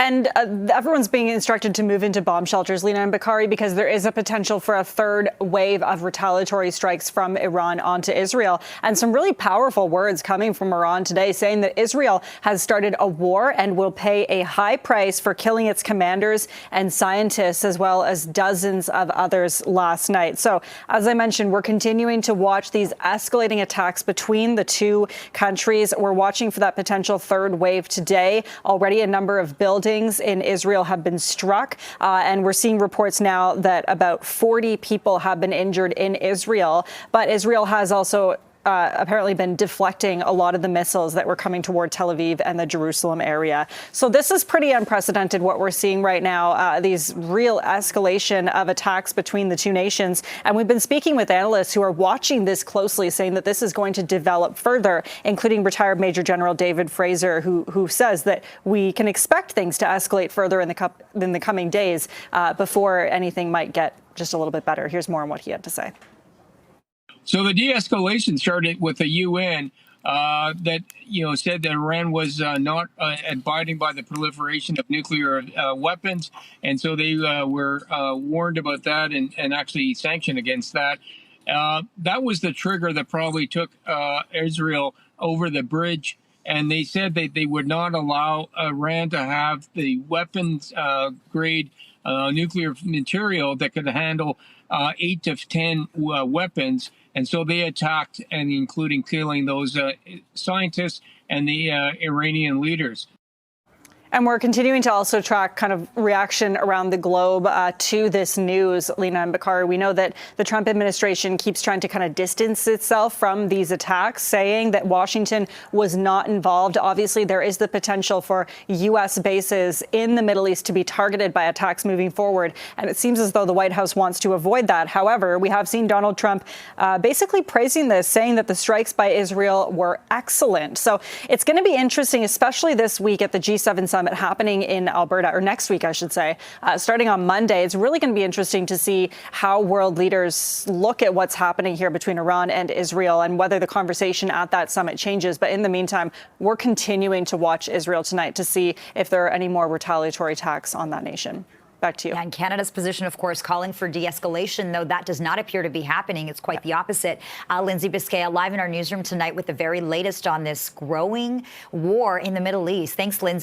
And everyone's being instructed to move into bomb shelters, Lena and Bakari, because there is a potential for a third wave of retaliatory strikes from Iran onto Israel. And some really powerful words coming from Iran today saying that Israel has started a war and will pay a high price for killing its commanders and scientists, as well as dozens of others last night. So, as I mentioned, we're continuing to watch these escalating attacks between the two countries. We're watching for that potential third wave today. Already a number of buildings in Israel have been struck, and we're seeing reports now that about 40 people have been injured in Israel. But Israel has also apparently been deflecting a lot of the missiles that were coming toward Tel Aviv and the Jerusalem area. So this is pretty unprecedented what we're seeing right now, these real escalation of attacks between the two nations. And we've been speaking with analysts who are watching this closely, saying that this is going to develop further, including retired Major General David Fraser, who says that we can expect things to escalate further in the coming days before anything might get just a little bit better. Here's more on what he had to say. So the de-escalation started with the UN that said that Iran was not abiding by the proliferation of nuclear weapons, and so they were warned about that and actually sanctioned against that. That was the trigger that probably took Israel over the bridge, and they said that they would not allow Iran to have the weapons grade nuclear material that could handle 8 to 10 weapons. And so they attacked, and including killing those scientists and the Iranian leaders. And we're continuing to also track kind of reaction around the globe to this news, Lena and Bakari. We know that the Trump administration keeps trying to kind of distance itself from these attacks, saying that Washington was not involved. Obviously, there is the potential for U.S. bases in the Middle East to be targeted by attacks moving forward. And it seems as though the White House wants to avoid that. However, we have seen Donald Trump basically praising this, saying that the strikes by Israel were excellent. So it's going to be interesting, especially this week at the G7 summit happening in Alberta, or next week, I should say, starting on Monday. It's really going to be interesting to see how world leaders look at what's happening here between Iran and Israel and whether the conversation at that summit changes. But in the meantime, we're continuing to watch Israel tonight to see if there are any more retaliatory attacks on that nation. Back to you. Yeah, and Canada's position, of course, calling for de-escalation, though that does not appear to be happening. It's quite the opposite. Lindsay Biscaia live in our newsroom tonight with the very latest on this growing war in the Middle East. Thanks, Lindsay.